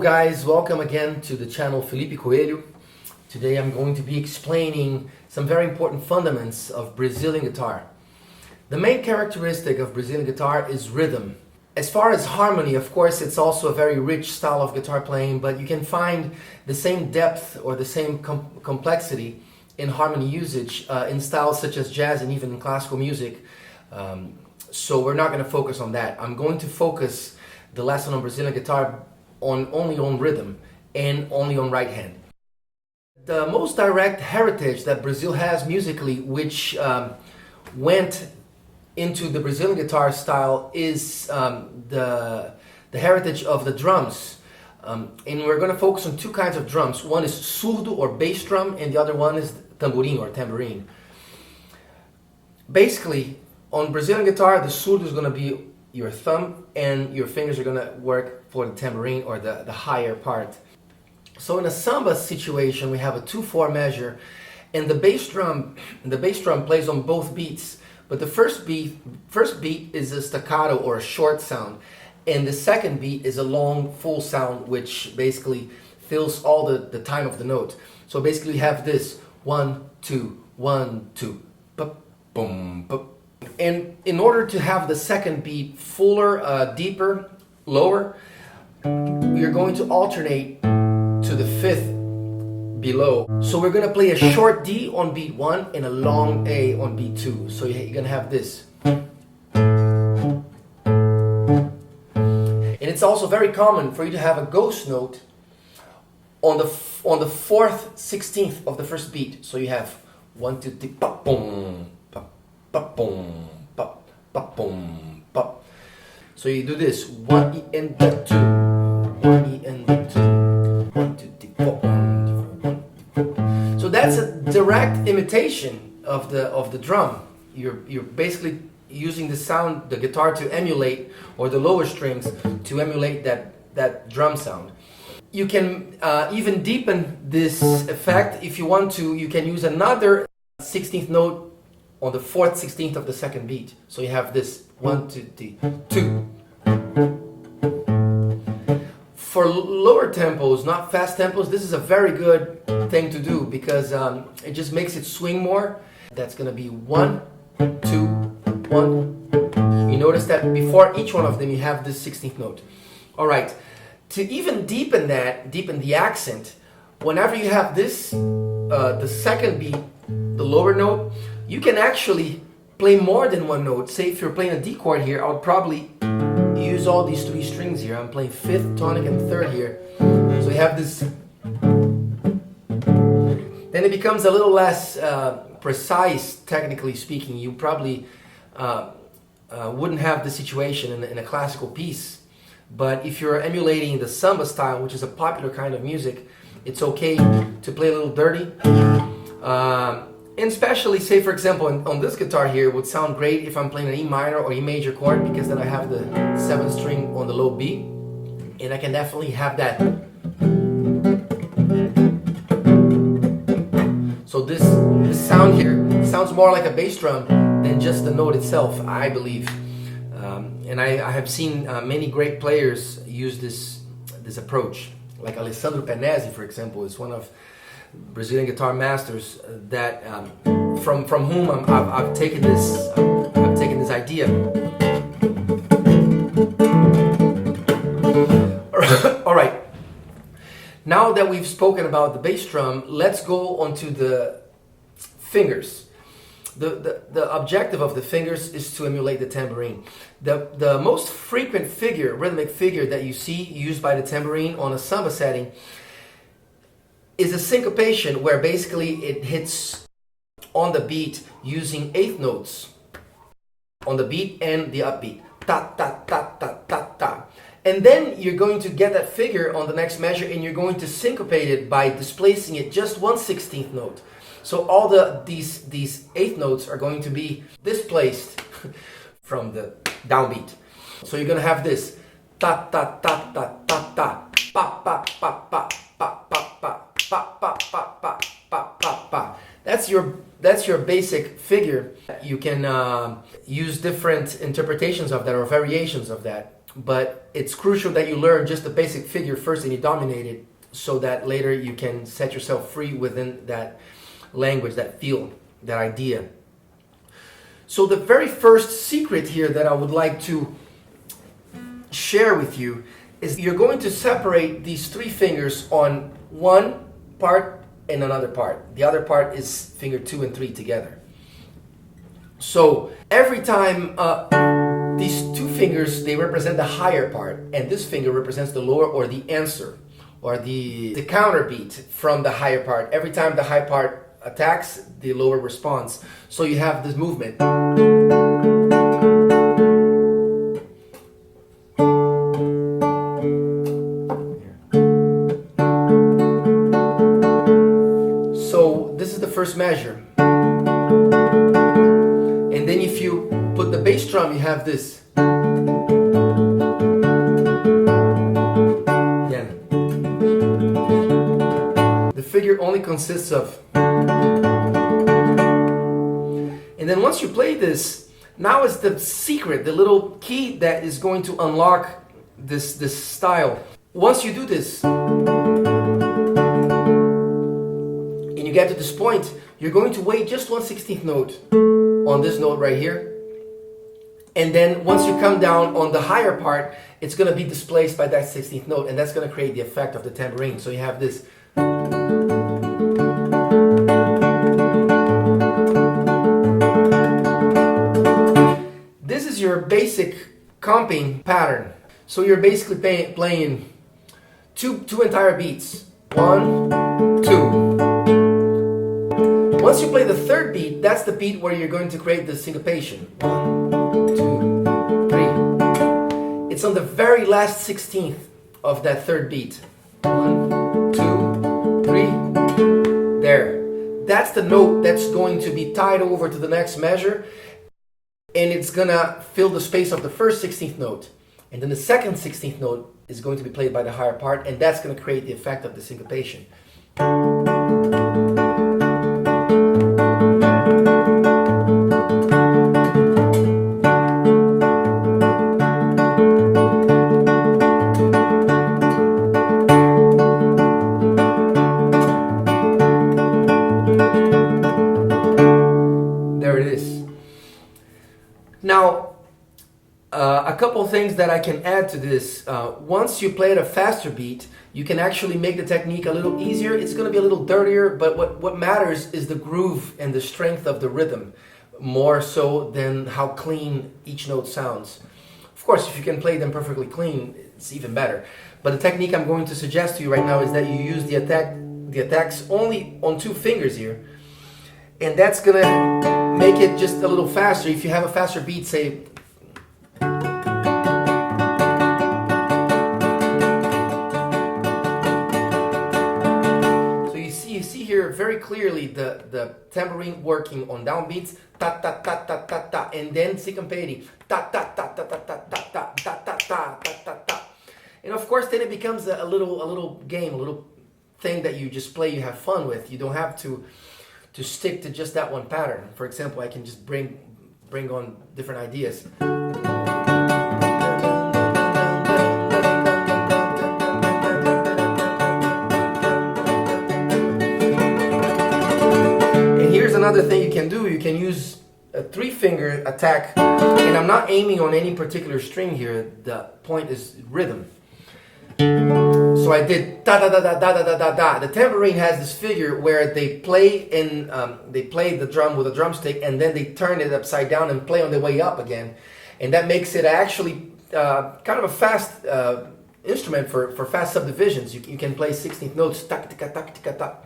guys, welcome again to the channel Felipe Coelho. Today I'm going to be explaining some very important fundamentals of Brazilian guitar. The main characteristic of Brazilian guitar is rhythm. As far as harmony, of course, it's also a very rich style of guitar playing, but you can find the same depth or the same complexity in harmony usage in styles such as jazz and even in classical music. So we're not going to focus on that. I'm going to focus the lesson on Brazilian guitar only on rhythm and only on right hand. The most direct heritage that Brazil has musically, which went into the Brazilian guitar style, is the heritage of the drums. And we're going to focus on two kinds of drums. One is surdo or bass drum, and the other one is tambourine or tambourine. Basically, on Brazilian guitar, the surdo is going to be your thumb and your fingers are going to work for the tambourine or the higher part. So in a samba situation, we have a 2/4 measure, and the bass drum plays on both beats. But the first beat is a staccato or a short sound, and the second beat is a long full sound, which basically fills all the time of the note. So basically, you have this 1 2 1 2, boom, boom. And in order to have the second beat fuller, deeper, lower, we are going to alternate to the fifth below. So we're going to play a short D on beat 1 and a long A on beat 2. So you're going to have this. And it's also very common for you to have a ghost note on the 4th 16th of the first beat. So you have 1 2 3 boom. Ba-boom, ba-boom, ba. So you do this 1 E and the 2, 1 E and the 2, 1 2 3 4 1 2 3 4. So that's a direct imitation of the drum. You're basically using the sound, the guitar to emulate, or the lower strings to emulate that drum sound. You can even deepen this effect if you want to. You can use another 16th note on the 4th 16th of the second beat. So you have this 1 2 3 2. For lower tempos, not fast tempos, this is a very good thing to do because it just makes it swing more. That's gonna be 1 2 1. You notice that before each one of them you have this 16th note. All right, to even deepen the accent, whenever you have this, the second beat, the lower note, you can actually play more than one note. Say if you're playing a D chord here, I would probably use all these 3 strings here. I'm playing 5th, tonic, and 3rd here. So you have this. Then it becomes a little less precise, technically speaking. You probably wouldn't have the situation in a classical piece. But if you're emulating the samba style, which is a popular kind of music, it's okay to play a little dirty. And especially, say for example, on this guitar here, it would sound great if I'm playing an E minor or E major chord, because then I have the 7th string on the low B, and I can definitely have that. So this sound here sounds more like a bass drum than just the note itself, I believe. And I have seen many great players use this approach, like Alessandro Penese, for example, is one of Brazilian guitar masters that from whom I've taken this idea. All right. Now that we've spoken about the bass drum, let's go on to the fingers. The objective of the fingers is to emulate the tambourine. The most frequent rhythmic figure that you see used by the tambourine on a samba setting is a syncopation, where basically it hits on the beat using 8th notes on the beat and the upbeat. Ta ta ta ta ta ta. And then you're going to get that figure on the next measure, and you're going to syncopate it by displacing it just 1/16th note. So all these 8th notes are going to be displaced from the downbeat. So you're going to have this ta ta ta ta ta ta, pa pa pa pa pa pa pa pa pa pa pa pa pa pa. That's your basic figure. You can use different interpretations of that or variations of that. but it's crucial that you learn just the basic figure first and you dominate it, so that later you can set yourself free within that language, that field, that idea. So the very first secret here that I would like to share with you is you're going to separate these three fingers on one part and another part. The other part is finger 2 and 3 together. So every time these two fingers, they represent the higher part, and this finger represents the lower, or the answer, or the counter beat from the higher part. Every time the high part attacks, the lower responds. So you have this movement. So this is the first measure. And then if you put the bass drum, you have this. Again. The figure only consists of. And then once you play this, now is the secret, the little key that is going to unlock this style. Once you do this, and you get to this point, you're going to wait just 1/16th note on this note right here. And then once you come down on the higher part, it's going to be displaced by that 16th note, and that's going to create the effect of the tambourine. So you have this. This is your basic comping pattern. So you're basically playing two entire beats. 1, 2. Once you play the third beat, that's the beat where you're going to create the syncopation. 1, 2, 3. It's on the very last 16th of that third beat. 1, 2, 3. There. That's the note that's going to be tied over to the next measure, and it's gonna fill the space of the first 16th note. And then the second 16th note is going to be played by the higher part, and that's going to create the effect of the syncopation. There it is. Now, a couple things that I can add to this. Once you play at a faster beat, you can actually make the technique a little easier. It's going to be a little dirtier, but what matters is the groove and the strength of the rhythm, more so than how clean each note sounds. Of course, if you can play them perfectly clean, it's even better. But the technique I'm going to suggest to you right now is that you use the attacks only on 2 fingers here. And that's going to make it just a little faster. If you have a faster beat, say, very clearly the tambourine working on downbeats, ta ta ta ta ta ta, and then syncopating, ta ta ta ta ta ta ta ta ta ta ta ta ta. And of course, then it becomes a little game, a little thing that you just play, you have fun with. You don't have to stick to just that one pattern. For example, I can just bring on different ideas. Another thing you can do, you can use a 3-finger attack, and I'm not aiming on any particular string here. The point is rhythm. So I did da da da da da da da da. The tambourine has this figure where they play the drum with a drumstick, and then they turn it upside down and play on the way up again, and that makes it actually kind of a fast instrument for fast subdivisions. You can play 16th notes, tak tika tak tika tak.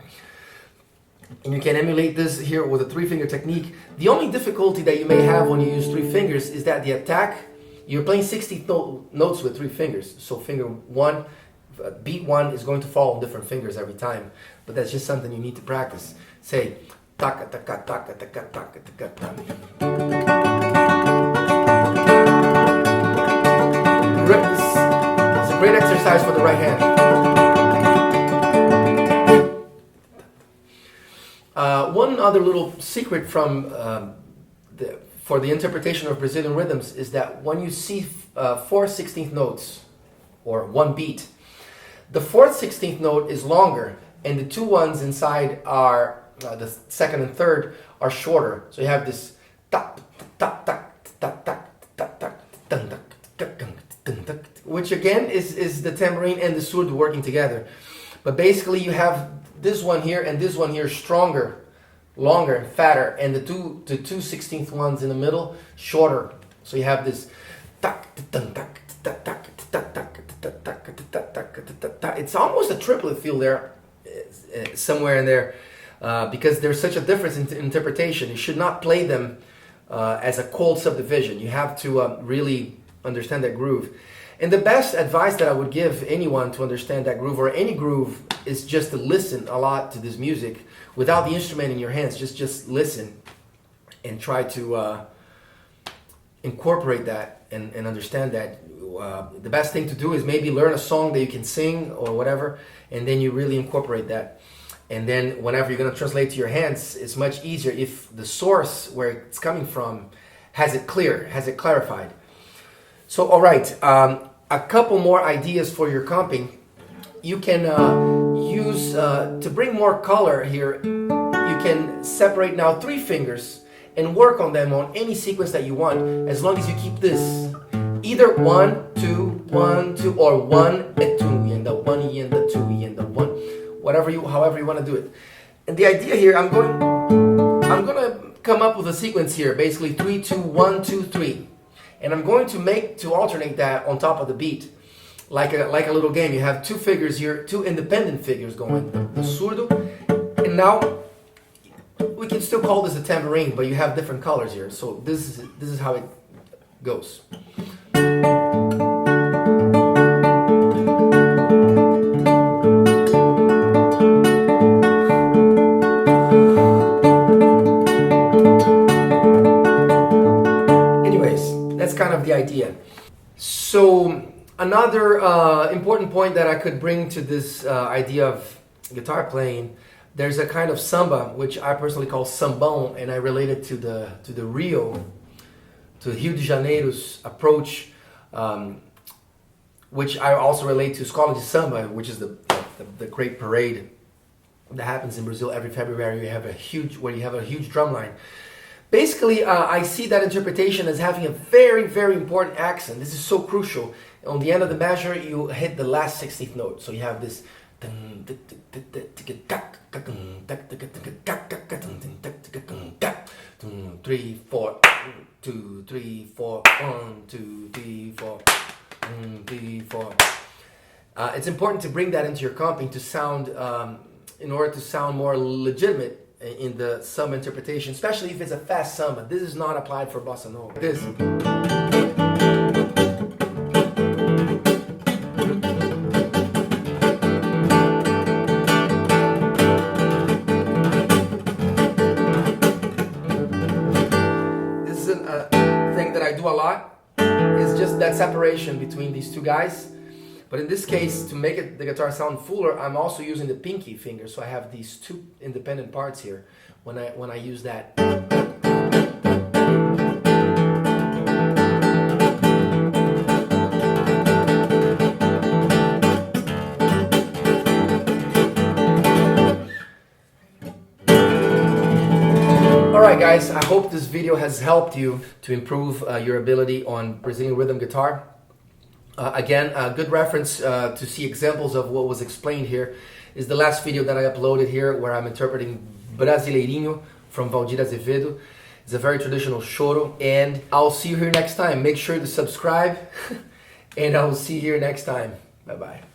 And you can emulate this here with a 3-finger technique. The only difficulty that you may have when you use 3 fingers is that the attack, you're playing 16th notes with 3 fingers. So finger 1, beat 1 is going to fall on different fingers every time. But that's just something you need to practice. Say, taka taka taka taka taka taka taka. It's a great exercise for the right hand. One other little secret from for the interpretation of Brazilian rhythms is that when you see 4/16 notes, or one beat, the 4/16 note is longer, and the two ones inside are, the second and third, are shorter. So you have this tak, tak, tak, tak, tak, tak, tak, tak, tak, tak, which again is the tambourine and the surdo working together. But basically you have this one here and this one here stronger, longer, fatter, and the two 16th ones in the middle shorter. So you have this tak, tak, tak, tak, tak, tak, tak, it's almost a triplet feel there, somewhere in there, because there's such a difference in interpretation. You should not play them as a cold subdivision. You have to really understand that groove. And the best advice that I would give anyone to understand that groove, or any groove, is just to listen a lot to this music without the instrument in your hands. Just listen and try to incorporate that and understand that. The best thing to do is maybe learn a song that you can sing or whatever, and then you really incorporate that. And then whenever you're going to translate to your hands, it's much easier if the source where it's coming from has it clear, has it clarified. So, all right, a couple more ideas for your comping. You can use, to bring more color here, you can separate now 3 fingers and work on them on any sequence that you want, as long as you keep this. Either 1, 2, 1, 2, or 1 and 2, and the 1 and the 2 and the 1, however you want to do it. And the idea here, I'm gonna come up with a sequence here, basically 3, 2, 1, 2, 3, and I'm going to alternate that on top of the beat, like a little game. You have 2 figures here, 2 independent figures going, the surdo, and now we can still call this a tambourine, but you have different colors here. So this is how it goes. Kind of the idea. So another important point that I could bring to this idea of guitar playing, there's a kind of samba which I personally call sambão, and I relate it to the Rio, to Rio de Janeiro's approach, which I also relate to Escola de Samba, which is the great parade that happens in Brazil every February. You have a huge drum line. Basically, I see that interpretation as having a very, very important accent. This is so crucial. On the end of the measure, you hit the last 16th note. So you have this 3, 4, 2, 3, 4, 1, 2, 3, 4, 3, 4. It's important to bring that into your comping to sound, in order to sound more legitimate in the samba interpretation, especially if it's a fast samba. This is not applied for bossa nova. This. This is a thing that I do a lot. It's just that separation between these two guys. But in this case, to make the guitar sound fuller, I'm also using the pinky finger, so I have these 2 independent parts here when I use that. Alright guys, I hope this video has helped you to improve your ability on Brazilian rhythm guitar. Again, a good reference to see examples of what was explained here is the last video that I uploaded here, where I'm interpreting Brasileirinho from Valdir Azevedo. It's a very traditional choro, and I'll see you here next time. Make sure to subscribe, and I will see you here next time. Bye-bye.